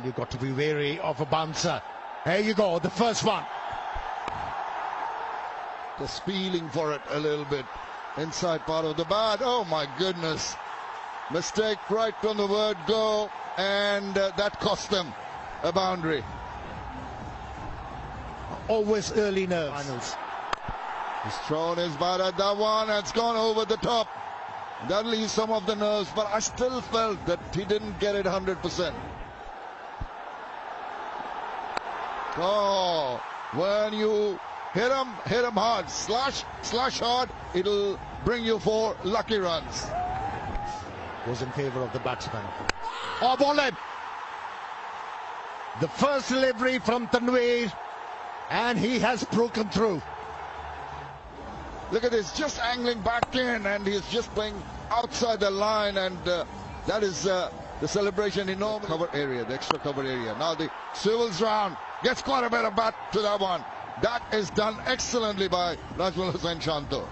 You've got to be wary of a bouncer. There you go, the first one. Just feeling for it a little bit. Inside part of the bat. Oh my goodness. Mistake right from the word go, and that cost them a boundary. Always early nerves. Finals. He's thrown his bat at that one, and it's gone over the top. That leaves some of the nerves, but I still felt that he didn't get it 100%. Oh, when you hit him hard, slash hard, it'll bring you 4 lucky runs. Was in favour of the batsman. Oh, ball in. The first delivery from Tanveer, and he has broken through. Look at this, just angling back in, and he's just playing outside the line, and that is the celebration in the cover area, the extra cover area. Now the swivels round, gets quite a bit of bat to that one. That is done excellently by Najmul Hossain Shanto.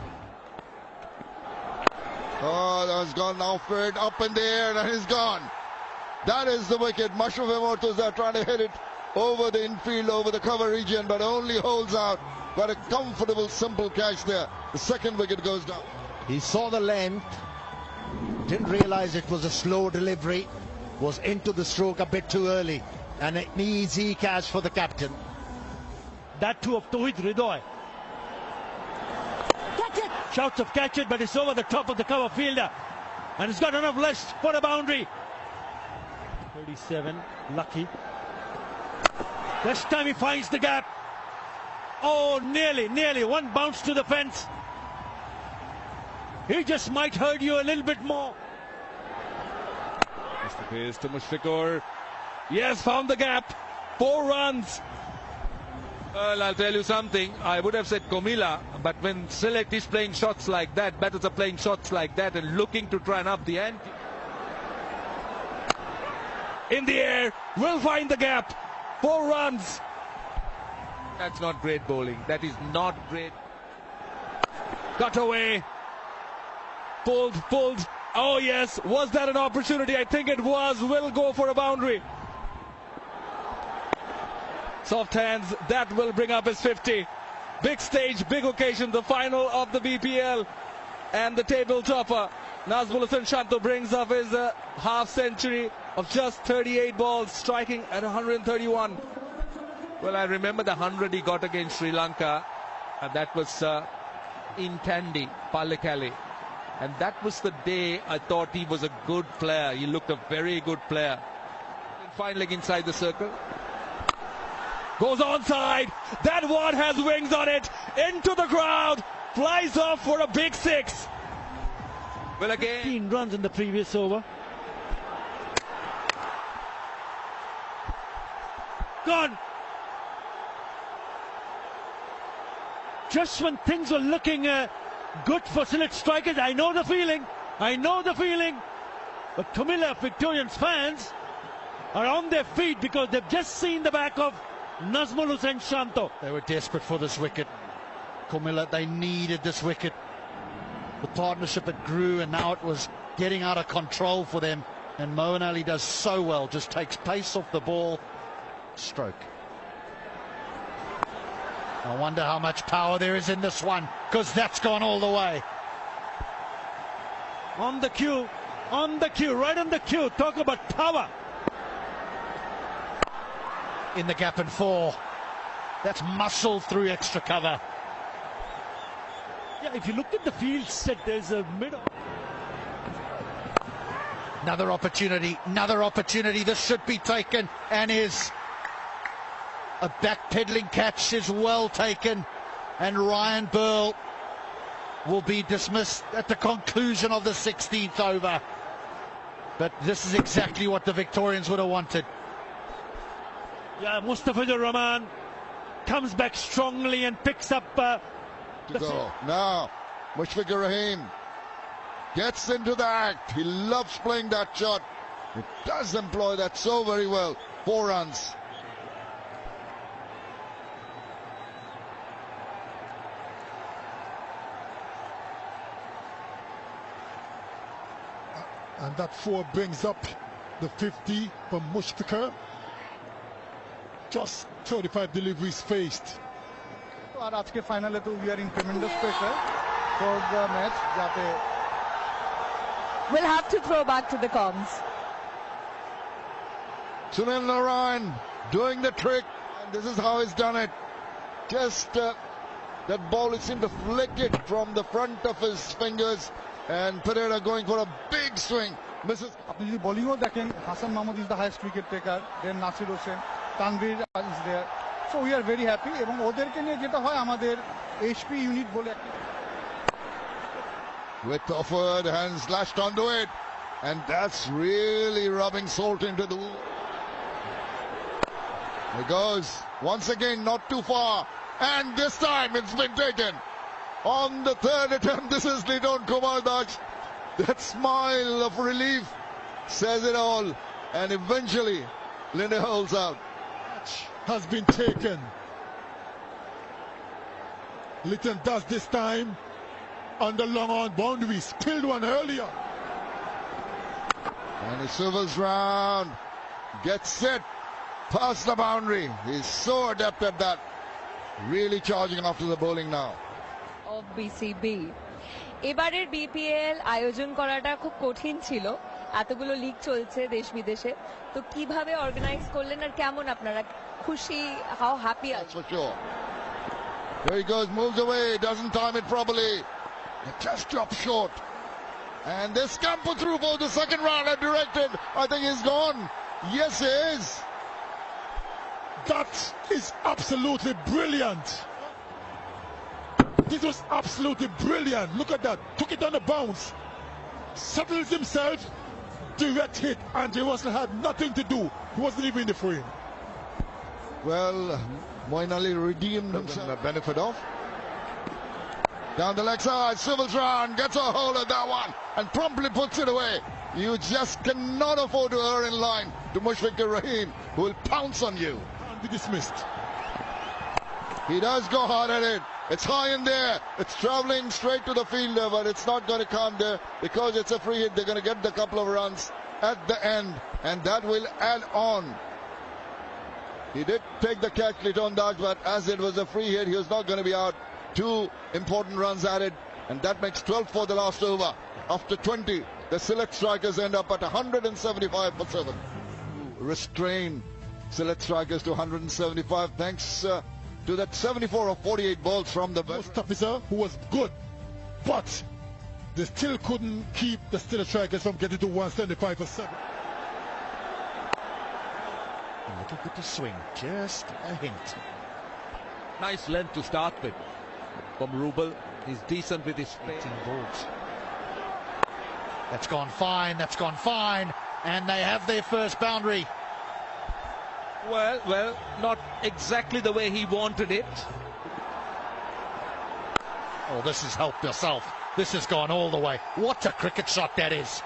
Oh, that was gone now, Fred up in the air, and he's gone. That is the wicket. Mashroof Mortuza trying to hit it over the infield, over the cover region, but only holds out. Got a comfortable, simple catch there. The second wicket goes down. He saw the length, didn't realise it was a slow delivery, was into the stroke a bit too early, and an easy catch for the captain. That too of Tawhid Hridoy. Catch it! Shouts of catch it, but it's over the top of the cover fielder. And it's got enough left for a boundary. 37, lucky. This time he finds the gap. Oh, nearly. One bounce to the fence. He just might hurt you a little bit more. Mr. Pace to Mushfiqur. Yes, found the gap. 4 runs. Well, I'll tell you something. I would have said Comilla, but when Select is playing shots like that, batters are playing shots like that and looking to try and up the ante. In the air, will find the gap. 4 runs. That's not great bowling. That is not great. Got away. Pulled. Oh yes, was that an opportunity? I think it was. Will go for a boundary. Soft hands, that will bring up his 50. Big stage, big occasion, the final of the BPL. And the table topper, Nazmul Hossain Shanto, brings up his half century of just 38 balls, striking at 131. Well, I remember the 100 he got against Sri Lanka, and that was in Kandy, Pallekele. And that was the day I thought he was a good player. He looked a very good player. Fine leg inside the circle. Goes onside. That one has wings on it. Into the crowd. Flies off for a big 6. Well, again, 15 runs in the previous over. Gone. Just when things were looking good for select strikers, I know the feeling. But Comilla Victorians fans are on their feet because they've just seen the back of Nazmul Hossain Shanto. They were desperate for this wicket. Comilla, they needed this wicket. The partnership, it grew, and now it was getting out of control for them. And Moeen Ali does so well, just takes pace off the ball. Stroke. I wonder how much power there is in this one, because that's gone all the way. On the cue, right on the cue. Talk about power. In the gap and 4. That's muscle through extra cover. Yeah, if you look at the field set, there's a middle. Another opportunity. This should be taken, and is. A backpedaling catch is well taken, and Ryan Burl will be dismissed at the conclusion of the 16th over. But this is exactly what the Victorians would have wanted. Yeah, Mustafizur Rahman comes back strongly and picks up to go. Now Mushfiqur Rahim gets into the act. He loves playing that shot. He does employ that so very well. 4 runs. And that 4 brings up the 50 from Mushfiqur. just 35 deliveries faced. আর আজকে ফাইনালে তো we are in tremendous pressure for the match যাতে We'll have to throw back to the comms. Sunil Narayan doing the trick, and this is how he's done it. Just that ball, it seemed to flick it from the front of his fingers, and Pereira going for a big swing. Misses. আপনি যদি বোলিংও দেখেন, Hasan Mahmud is the highest wicket taker, then Nasir Hossain, Tanvir is there, so we are very happy. এবং ওদেরকে নিয়ে যেটা হয় আমাদের এইচপি ইউনিট বলে একটা With offered hands lashed onto it, and that's really rubbing salt into the wound. It goes once again, not too far, and this time it's been taken on the third attempt. This is Lidon Kumar Das. That smile of relief says it all, and eventually Linde holds out. Has been taken. Litton does this time on the long on boundary, spilled one earlier. And he swivels round, gets set, past the boundary. He's so adept at that. Really charging after the bowling now. Of BCB. এবারের BPL আয়োজন করাটা খুব কঠিন ছিল, এতগুলো league চলছে দেশ বিদেশে, তো কিভাবে অর্গানাইজ করলেন আর কেমন আপনারা খুশি, how happy That's for sure. There he goes, moves away, doesn't time it properly. It just drops short. And they scamper through for the second round and directed. I think he's gone. Yes, he is. That is absolutely brilliant. This was absolutely brilliant. Look at that. Took it on the bounce. Settles himself. Direct hit. Andre Russell had nothing to do. He wasn't even in the frame. Well, Moeen Ali redeemed himself. The benefit of. Down the leg side, swivels round, gets a hold of that one, and promptly puts it away. You just cannot afford to err in line to Mushfiqur Rahim, who will pounce on you. And be dismissed. He does go hard at it. It's high in there. It's traveling straight to the fielder, but it's not going to come there because it's a free hit. They're going to get the couple of runs at the end, and that will add on. He did take the catch, Lidon Das, but as it was a free hit, he was not going to be out. 2 important runs added, and that makes 12 for the last over. After 20, the select strikers end up at 175 for 7. Restrain select strikers to 175 thanks to that 74 of 48 balls from the Post officer who was good, but they still couldn't keep the select strikers from getting to 175 for 7. A little bit of swing, just a hint. Nice length to start with from Rubel. He's decent with his 18 balls. That's gone fine, that's gone fine, and they have their first boundary. well, not exactly the way he wanted it. Oh, this has helped yourself. This has gone all the way. What a cricket shot that is.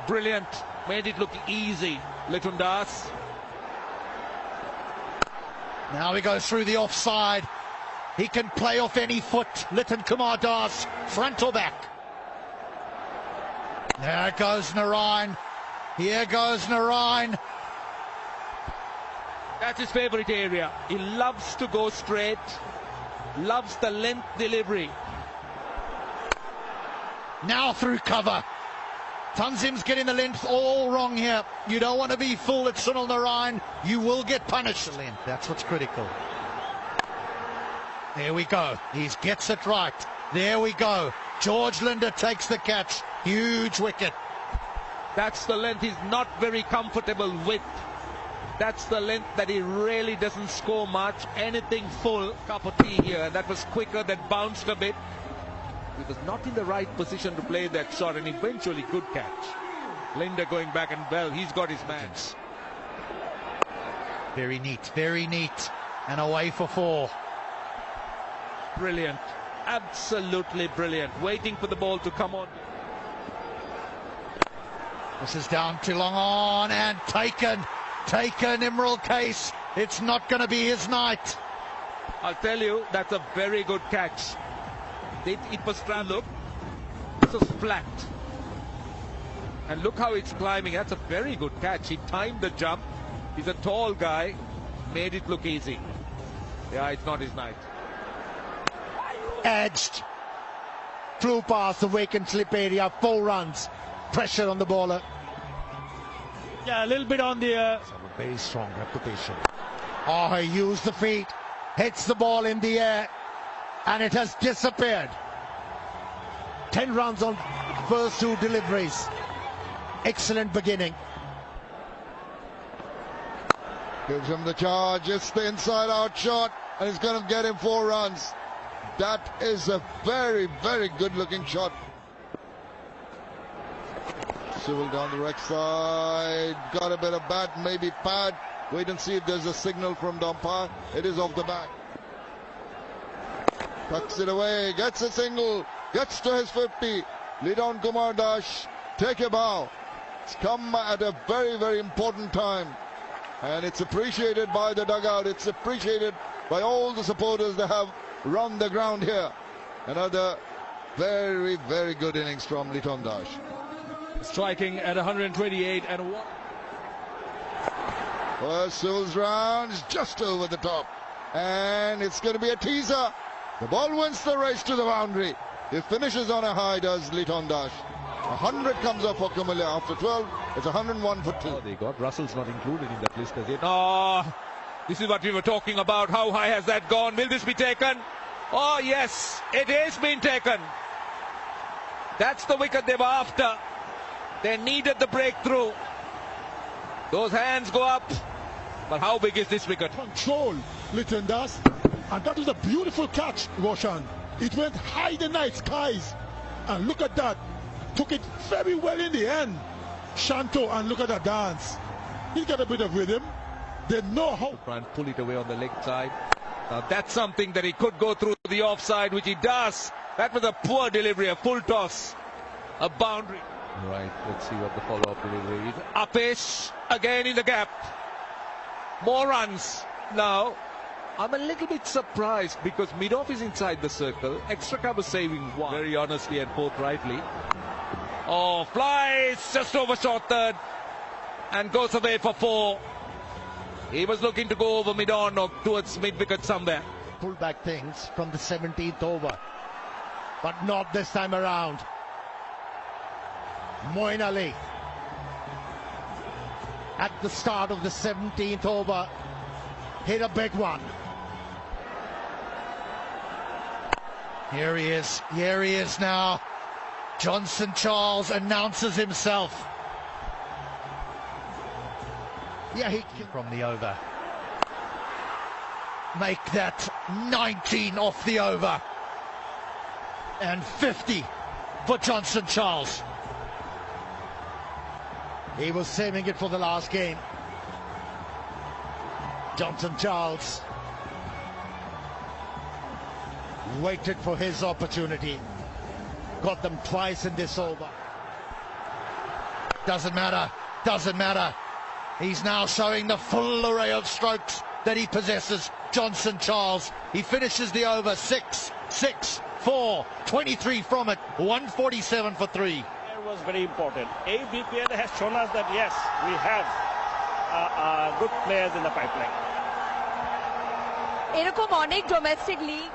Brilliant. Made it look easy. Litton Das. Now he goes through the offside. He can play off any foot. Litton Kumar Das, front or back. There goes Narayan. Here goes Narayan. That's his favourite area. He loves to go straight. Loves the length delivery. Now through cover. Tanzim's getting the length all wrong here. You don't want to be fooled at Sunil Narayan. You will get punished. That's what's critical. There we go. He gets it right. There we go. George Linde takes the catch. Huge wicket. That's the length he's not very comfortable with. That's the length that he really doesn't score much. Anything full. Cup of tea here. That was quicker, that bounced a bit. He was not in the right position to play that shot, and eventually good catch. Linde going back, and well, he's got his man. Very neat, very neat. And away for 4. Brilliant. Absolutely brilliant. Waiting for the ball to come on. This is down too long on and taken. Taken, Imral Case. It's not going to be his night. I'll tell you, that's a very good catch. It was trying, look. This was flat. And look how it's climbing. That's a very good catch. He timed the jump. He's a tall guy, made it look easy. Yeah, it's not his night. Edged, flew past the vacant slip area, 4 runs, pressure on the bowler. Yeah, a little bit on the... Very strong reputation. Oh, he used the feet, hits the ball in the air, and it has disappeared. 10 runs on first 2 deliveries. Excellent beginning. Gives him the charge. It's the inside-out shot, and he's going to get him 4 runs. That is a very, very good-looking shot. Civil down the right side. Got a bit of bat, maybe pad. Wait and see if there's a signal from the umpire. It is off the bat. Tucks it away. Gets a single. Gets to his 50. Lidon Kumar Das, take a bow. It's come at a very, very important time. And it's appreciated by the dugout. It's appreciated by all the supporters that have run the ground here. Another very, very good innings from Lidon Das. Striking at 128 and 1. First Civil's round is just over the top. And it's going to be a teaser. The ball wins the race to the boundary. He finishes on a high, does Lidon Das. 100 comes up for Kumilla after 12. It's 101 for 2. Oh, they got Russell's not included in that list as yet. Oh, this is what we were talking about. How high has that gone? Will this be taken? Oh, yes, it is being taken. That's the wicket they were after. They needed the breakthrough. Those hands go up. But how big is this wicket? Control, Lidon Das. And that was a beautiful catch, Roshan. It went high in the night skies. And look at that. Took it very well in the end. Shanto, and look at that dance. He got a bit of rhythm. They know how. Try and pull it away on the leg side. Now that's something that he could go through the offside, which he does. That was a poor delivery, a full toss. A boundary. Right, let's see what the follow-up delivery is. Upish, again in the gap. More runs. Now, I'm a little bit surprised because mid-off is inside the circle. Extra cover saving 1. Very honestly and forthrightly. Oh, flies just overshot third and goes away for 4. He was looking to go over mid-on or towards mid-wicket somewhere. Pull back things from the 17th over, but not this time around. Moeen Ali at the start of the 17th over hit a big one. Here he is now. Johnson Charles announces himself. Yeah, he can From the over. Make that 19 off the over. And 50 for Johnson Charles. He was saving it for the last game. Johnson Charles waited for his opportunity. Got them twice in this over. Doesn't matter. Doesn't matter. He's now showing the full array of strokes that he possesses. Johnson Charles. He finishes the over 6, 6, 4, 23 from it. 147 for 3. was very important. BPL has shown us that yes, we have good players in the pipeline. এরকম অনেক domestic league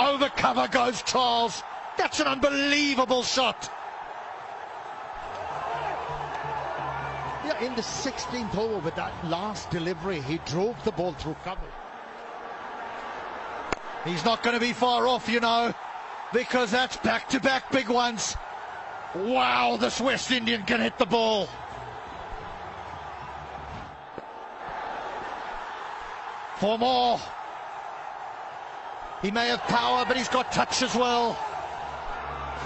Over cover goes Charles. That's an unbelievable shot. Yeah, in the 16th over with that last delivery, he drove the ball through cover. He's not going to be far off, you know, because that's back-to-back big ones. Wow, this West Indian can hit the ball. For more. He may have power, but he's got touch as well.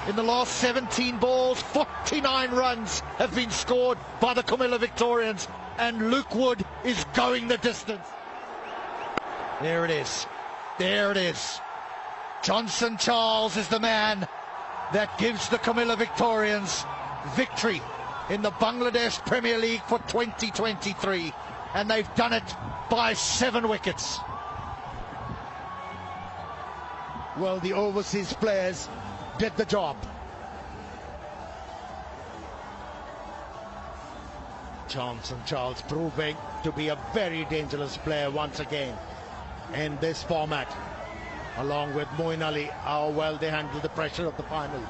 In the last 17 balls, 49 runs have been scored by the Comilla Victorians, and Luke Wood is going the distance. There it is. There it is. Johnson Charles is the man that gives the Comilla Victorians victory in the Bangladesh Premier League for 2023, and they've done it by 7 wickets. Well, the overseas players did the job. Johnson Charles proving to be a very dangerous player once again in this format, along with Moeen Ali, how well they handle the pressure of the finals.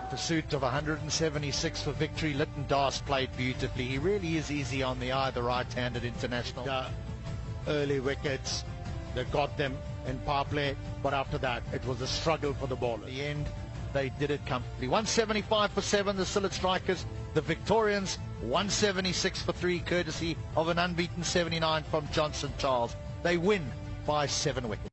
Pursuit of 176 for victory. Lytton Das played beautifully. He really is easy on the eye, the right-handed international. The early wickets, they got them in power play, but after that it was a struggle for the bowlers. At the end, they did it comfortably. 175 for 7, the Sylhet Strikers. The Victorians, 176 for 3, courtesy of an unbeaten 79 from Johnson Charles. They win by 7 wickets.